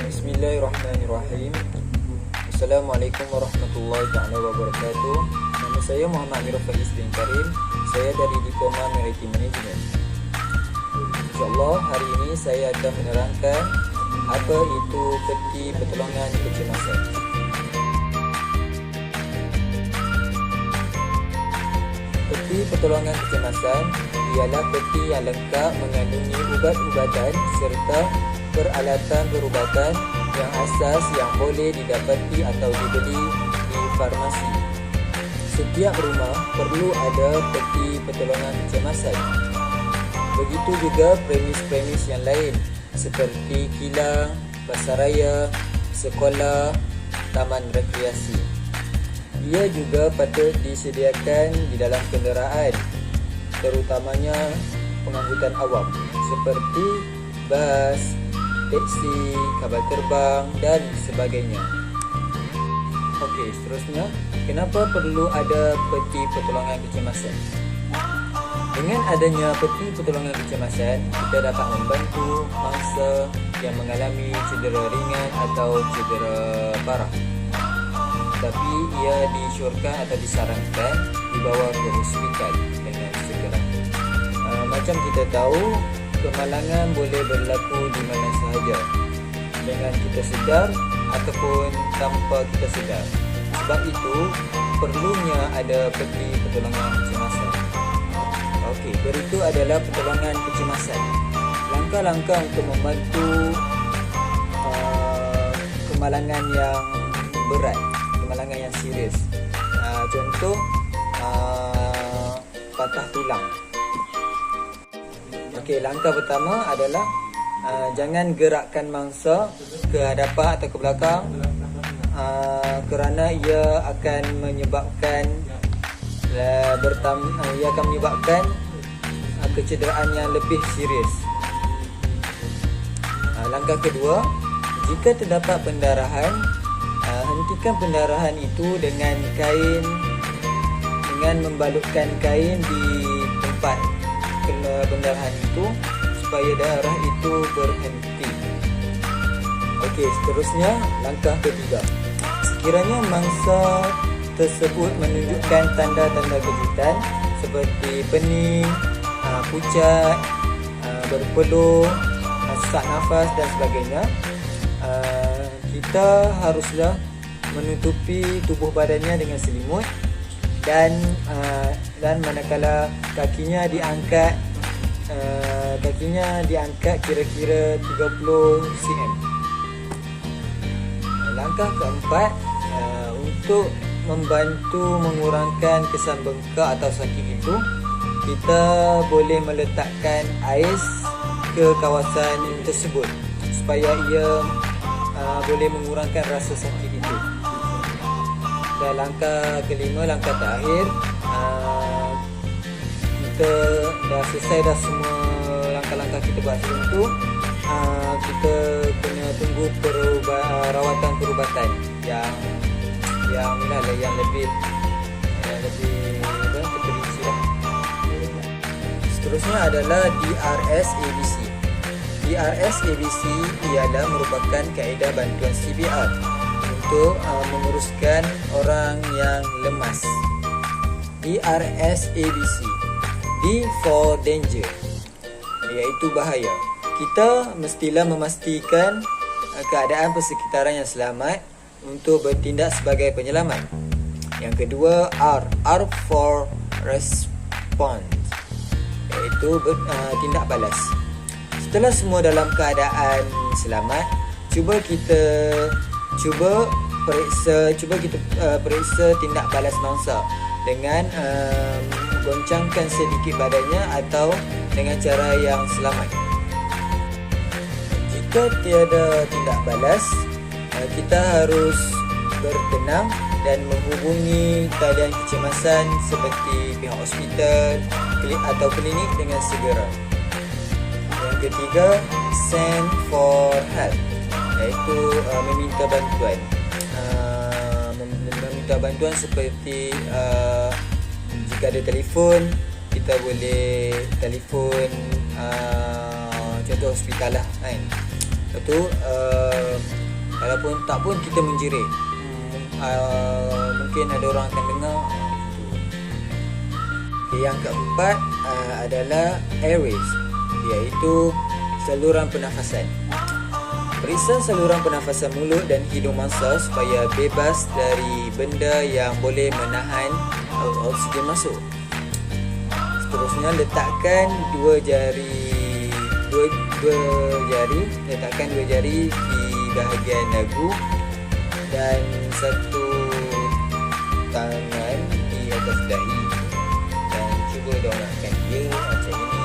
Bismillahirrahmanirrahim. Assalamualaikum warahmatullahi wabarakatuh. Nama saya Muhammad Amirul Faiz bin Karim. Saya dari Diploma Maritime Management. InsyaAllah hari ini saya akan menerangkan apa itu peti pertolongan kecemasan. Peti pertolongan kecemasan ialah peti yang lengkap mengandungi ubat-ubatan serta peralatan perubatan yang asas yang boleh didapati atau dibeli di farmasi. Setiap rumah perlu ada peti pertolongan kecemasan. Begitu juga premis-premis yang lain seperti kilang, pasaraya, sekolah, taman rekreasi. Ia juga patut disediakan di dalam kenderaan, terutamanya pengangkutan awam seperti bas, teksi, kapal terbang dan sebagainya. Okey, seterusnya, kenapa perlu ada peti pertolongan kecemasan? Dengan adanya peti pertolongan kecemasan, kita dapat membantu mangsa yang mengalami cedera ringan atau cedera parah. Tapi ia disyorkan atau disarankan dibawa ke hospital dengan segera. Macam kita tahu, kemalangan boleh berlaku di mana sahaja, dengan kita sedar ataupun tanpa kita sedar. Sebab itu, perlunya ada peti pertolongan kecemasan. Okey, berikut adalah pertolongan kecemasan. Langkah-langkah untuk membantu kemalangan yang berat, kemalangan yang serius. Contoh, patah tulang. Okey, langkah pertama adalah jangan gerakkan mangsa ke hadapan atau ke belakang kerana ia akan menyebabkan kecederaan yang lebih serius. Langkah kedua, jika terdapat pendarahan, hentikan pendarahan itu dengan membalutkan kain di tempat pendarahan itu supaya darah itu berhenti. Okey, seterusnya langkah ketiga. Sekiranya mangsa tersebut menunjukkan tanda-tanda kejutan seperti pening, pucat, berpeluh, sesak nafas dan sebagainya, kita haruslah menutupi tubuh badannya dengan selimut dan manakala kakinya diangkat kira-kira 30 cm. Langkah keempat, untuk membantu mengurangkan kesan bengkak atau sakit itu, kita boleh meletakkan ais ke kawasan tersebut supaya ia boleh mengurangkan rasa sakit itu. Dan langkah kelima, langkah terakhir, kita dah selesai dah semua langkah-langkah kita buat sebelum tu, kita kena tunggu rawatan perubatan yang lebih terperinci lah. Seterusnya adalah DRS ABC. DRS ABC ialah merupakan kaedah bantuan CPR untuk menguruskan orang yang lemas. DRS ABC. D for danger, iaitu bahaya. Kita mestilah memastikan keadaan persekitaran yang selamat untuk bertindak sebagai penyelamat. Yang kedua, R for response, iaitu tindak balas. Setelah semua dalam keadaan selamat, cuba kita periksa tindak balas mangsa dengan goncangkan sedikit badannya atau dengan cara yang selamat. Jika tiada tindak balas, kita harus bertenang dan menghubungi talian kecemasan seperti pihak hospital atau klinik dengan segera. Yang ketiga, send for help, iaitu meminta bantuan. Meminta bantuan seperti jika ada telefon, kita boleh telefon contoh hospital lah kan. Lepas tu walaupun tak pun kita menjerit, mungkin ada orang akan dengar. Yang keempat adalah airways, iaitu saluran pernafasan. Periksa saluran pernafasan mulut dan hidung mangsa supaya bebas dari benda yang boleh menahan oksigen masuk. Seterusnya, letakkan dua jari di bahagian dagu dan satu tangan di atas dahi, dan cuba donakkan dia macam ini.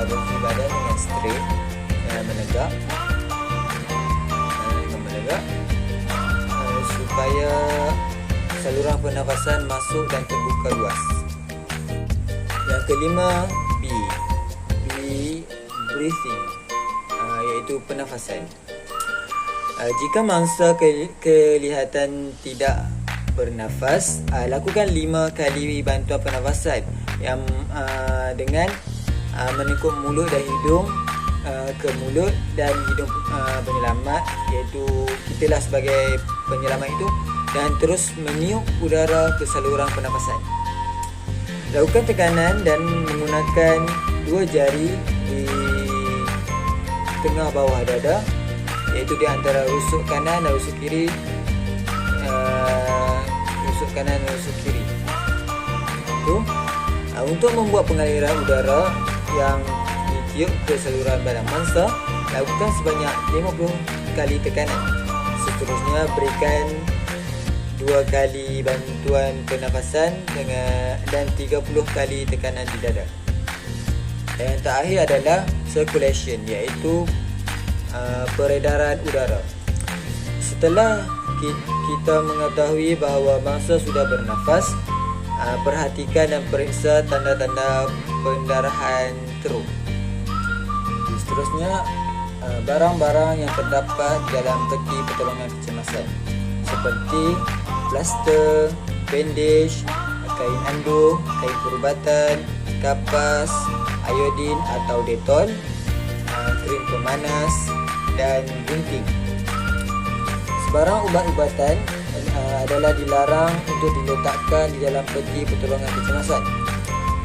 Bagi badan dengan straight, menegak, supaya saluran pernafasan masuk dan terbuka luas. Yang kelima, B breathing, iaitu pernafasan. Jika mangsa kelihatan tidak bernafas, lakukan 5 kali bantuan pernafasan yang dengan menekuk mulut dan hidung ke mulut dan hidung penyelamat, iaitu kitalah sebagai penyelamat itu, dan terus meniup udara ke saluran pernafasan. Lakukan tekanan dan menggunakan 2 jari di tengah bawah dada, iaitu di antara rusuk kanan dan rusuk kiri. Untuk membuat pengaliran udara yang ditiup ke saluran badan mangsa, lakukan sebanyak 50 kali tekanan. Seterusnya, berikan 2 kali bantuan pernafasan dan 30 kali tekanan di dada. Dan yang terakhir adalah circulation, iaitu peredaran udara. Setelah kita mengetahui bahawa mangsa sudah bernafas, perhatikan dan periksa tanda-tanda pendarahan teruk. Seterusnya, barang-barang yang terdapat dalam peti pertolongan kecemasan seperti plaster, bandage, kain anduh, kain perubatan, kapas, iodin atau detol, krim pemanas dan gunting. Sebarang ubat-ubatan adalah dilarang untuk diletakkan di dalam peti pertolongan kecemasan.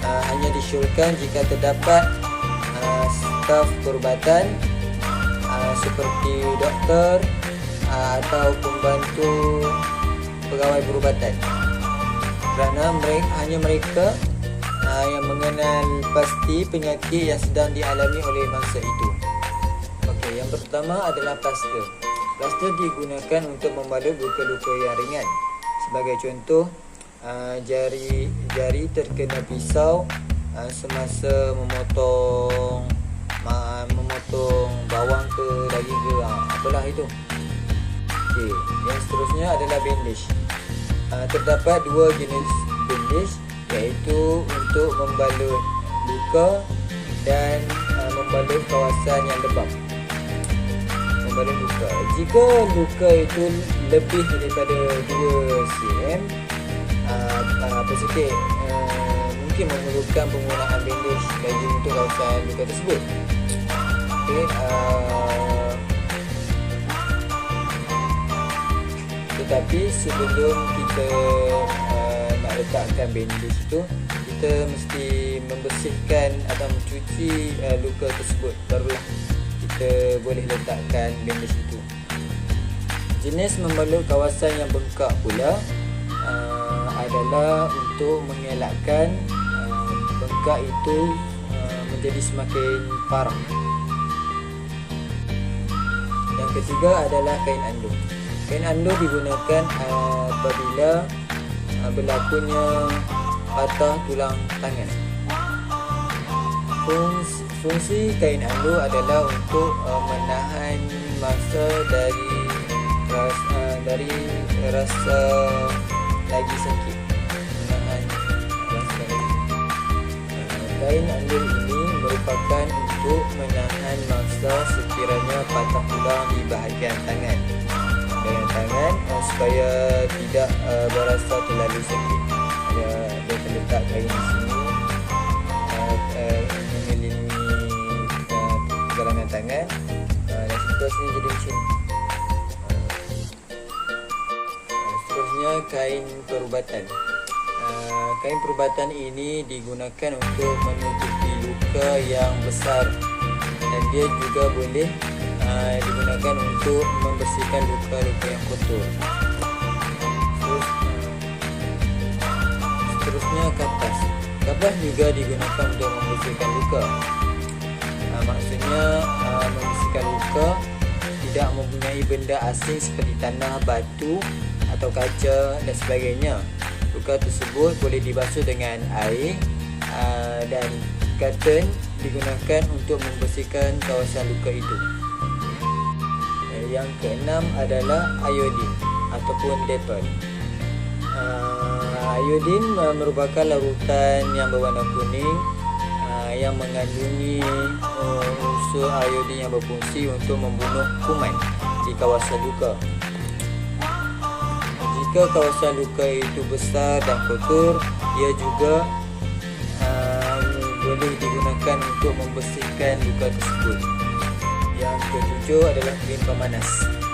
Hanya disyorkan jika terdapat staf perubatan seperti doktor atau pembantu pegawai perubatan, kerana hanya mereka yang mengenal pasti penyakit yang sedang dialami oleh mangsa itu. Okey, yang pertama adalah plaster. Plaster digunakan untuk membalut luka-luka yang ringan. Sebagai contoh, jari terkena pisau semasa memotong bawang ke daging ke apalah itu. Okey, yang seterusnya adalah bandage. Terdapat 2 jenis bandage, iaitu untuk membalut luka dan membalut kawasan yang lebam. Membalut luka. Jika luka itu lebih daripada 2 cm, peserta mungkin memerlukan penggunaan bandage bagi untuk kawasan luka tersebut. Okey, tetapi sebelum kita nak letakkan bandage itu, kita mesti membersihkan atau mencuci luka tersebut, barulah kita boleh letakkan bandage itu. Jenis membalut kawasan yang bengkak pula adalah untuk mengelakkan bengkak itu menjadi semakin parah. Yang ketiga adalah kain anduh. Kain anduh digunakan apabila berlakunya patah tulang tangan. Fungsi kain anduh adalah untuk menahan mangsa dari rasa lagi sakit. Kain anduh ini merupakan untuk menahan mangsa sekiranya patah tulang di bahagian tangan supaya tidak berasa terlalu sakit. Dia terletak kain di sini mengelilingi segala kain perubatan. Kain perubatan ini digunakan untuk menutupi luka yang besar, dan dia juga boleh digunakan untuk membersihkan luka-luka yang kotor. Seterusnya kapas. Kapas juga digunakan untuk membersihkan luka. Maksudnya membersihkan luka tidak mempunyai benda asing seperti tanah, batu atau kaca dan sebagainya. Luka tersebut boleh dibasuh dengan air dan cotton digunakan untuk membersihkan kawasan luka itu. Yang keenam adalah iodine ataupun Dettol. Iodine merupakan larutan yang berwarna kuning yang mengandungi unsur iodine yang berfungsi untuk membunuh kuman di kawasan luka. Jika kawasan luka itu besar dan kotor, dia juga boleh digunakan untuk membersihkan luka tersebut. Yang ketujuh adalah krim pemanas.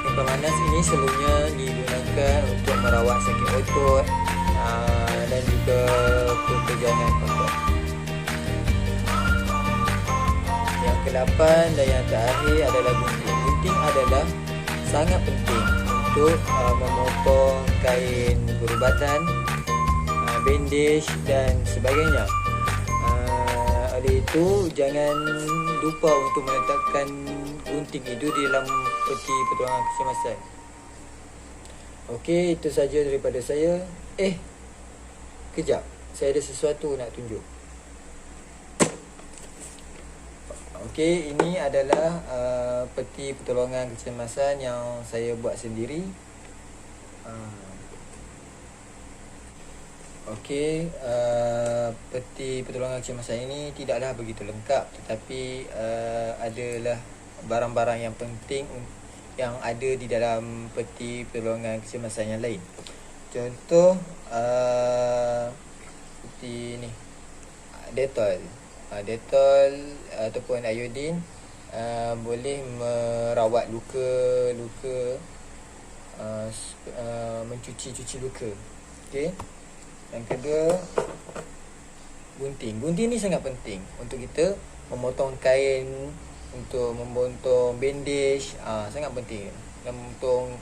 Krim pemanas ini selalunya digunakan untuk merawat sakit otot dan juga kekejangan otot. Yang ke-8 dan yang terakhir adalah gunting. Gunting adalah sangat penting untuk memotong kain perubatan, bandage dan sebagainya. Oleh itu, jangan lupa untuk meletakkan gunting itu di dalam peti pertolongan kecemasan. Okey, itu saja daripada saya. Kejap, saya ada sesuatu nak tunjuk. Okey, ini adalah peti pertolongan kecemasan yang saya buat sendiri. Okey, peti pertolongan kecemasan ini tidaklah begitu lengkap, tetapi adalah barang-barang yang penting yang ada di dalam peti pertolongan kecemasan yang lain. Contoh seperti ni, Dettol. Dettol ataupun iodine boleh merawat luka-luka, mencuci luka. Okey. Yang kedua, gunting. Gunting ni sangat penting untuk kita memotong kain, untuk memotong bandage, sangat penting. Dan memotong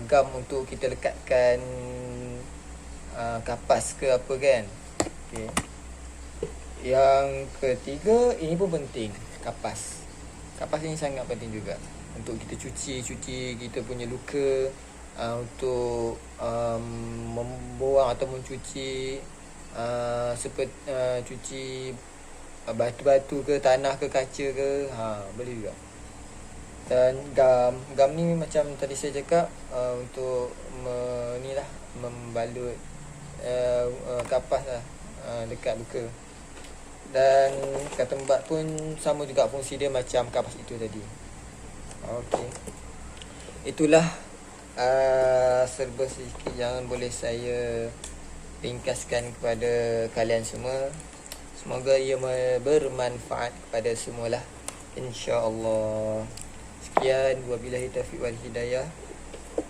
gam untuk kita lekatkan kapas ke apa kan. Okey. Yang ketiga, ini pun penting, kapas. Kapas ini sangat penting juga untuk kita cuci kita punya luka, untuk membuang atau mencuci seperti cuci batu-batu ke tanah ke kaca ke, boleh juga. Dan gam ni macam tadi saya cakap, untuk membalut kapas lah dekat luka. Dan katembat pun sama juga fungsi dia macam kapas itu tadi. Okey, itulah serba sedikit yang boleh saya ringkaskan kepada kalian semua. Semoga ia bermanfaat kepada semualah, insya-Allah. Sekian, wabillahi taufiq wal hidayah.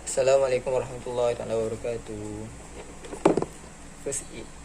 Assalamualaikum warahmatullahi wabarakatuh. First aid.